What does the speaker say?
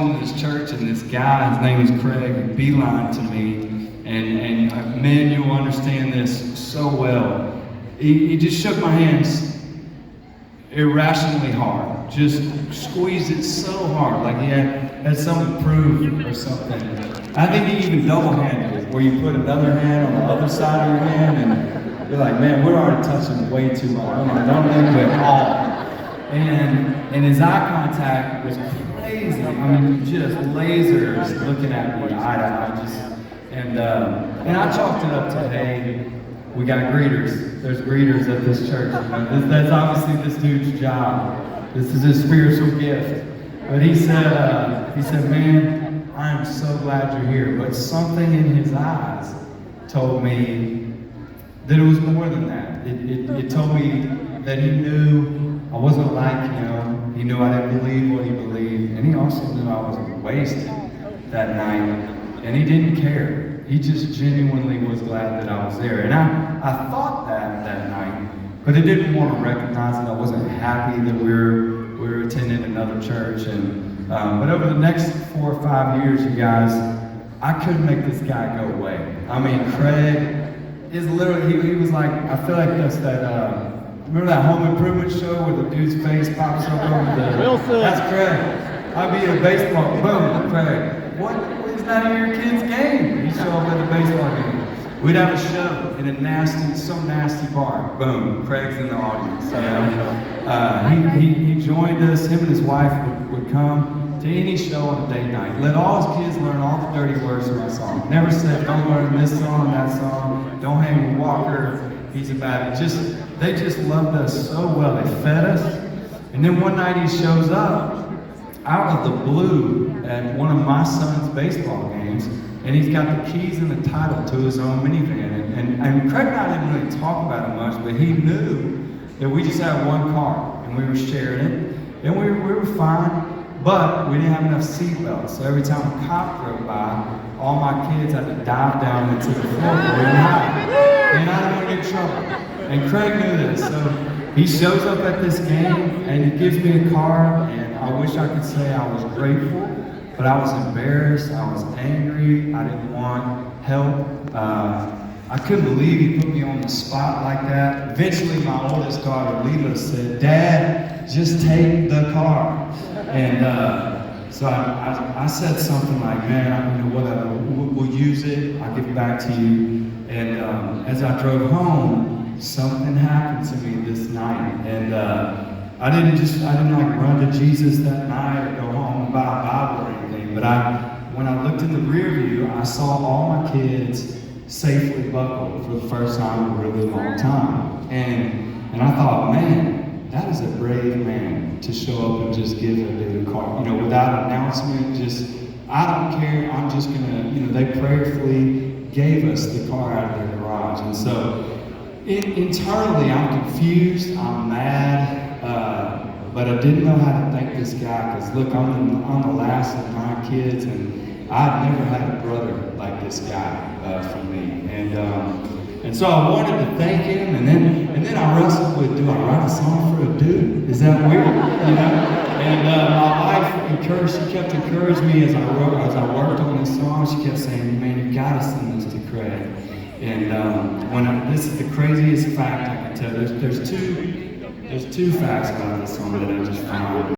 into this church, and this guy, his name is Craig, beeline to me, and men, you'll understand this so well. He just shook my hands irrationally hard, just squeezed it so hard, like he had something to prove or something. I think he even double-handed it, where you put another hand on the other side of your hand, and you're like, man, we're already touching way too much. I don't do it all. And his eye contact was crazy. I mean, just lasers looking at me eye to eye. And I chalked it up to, hey, we got greeters. There's greeters at this church. You know, that's obviously this dude's job. This is his spiritual gift. But he said, man, I am so glad you're here. But something in his eyes told me that it was more than that. It told me that he knew I wasn't like him. He knew I didn't believe what he believed. And he also knew I was wasted that night. And he didn't care. He just genuinely was glad that I was there. And I thought that night, but I didn't want to recognize it. I wasn't happy that we were attending another church. And but over the next 4 or 5 years, you guys, I couldn't make this guy go away. I mean, Craig is literally, he was like, I feel like that's that, remember that Home Improvement show where the dude's face pops up over the... Wilson. That's Craig. I'd be at a baseball, boom, Craig. What is that in your kid's game? He'd show up at the baseball game. We'd have a show in some nasty bar. Boom, Craig's in the audience. You know? He joined us. Him and his wife would come to any show on a date night. Let all his kids learn all the dirty words from that song. Never said, don't learn this song, that song. Don't hang with Walker. He's a bad. They just loved us so well. They fed us. And then one night he shows up out of the blue at one of my son's baseball games, and he's got the keys and the title to his own minivan. And Craig and I didn't really talk about it much, but he knew that we just had one car, and we were sharing it, and we were fine, but we didn't have enough seat belts. So every time a cop drove by, all my kids had to dive down into the floor and hide. And I didn't want to get in trouble. And Craig knew this, so he shows up at this game, and he gives me a card, and I wish I could say I was grateful, but I was embarrassed, I was angry, I didn't want help. I couldn't believe he put me on the spot like that. Eventually, my oldest daughter, Lila, said, Dad, just take the car. And so I said something like, man, I don't know whatever, we'll use it, I'll give it back to you. And as I drove home, something happened to me this night. And I didn't like run to Jesus that night or go home and buy a Bible or anything, but when I looked in the rear view, I saw all my kids safely buckled for the first time in a really long time. And I thought, man, that is a brave man to show up and just give a dude a car, you know, without announcement, just, I don't care, I'm just gonna, you know, they prayerfully gave us the car out of their garage. And so internally, I'm confused, I'm mad, but I didn't know how to thank this guy, because look, I'm the last of 9 kids, and I'd never had a brother like this guy for me. And so I wanted to thank him, and then I wrestled with, do I write a song for a dude? Is that weird? You know? And my wife she kept encouraging me as I worked on this song. She kept saying, man, you gotta send this to Craig. And this is the craziest fact I can tell. There's two facts about this song that I just found.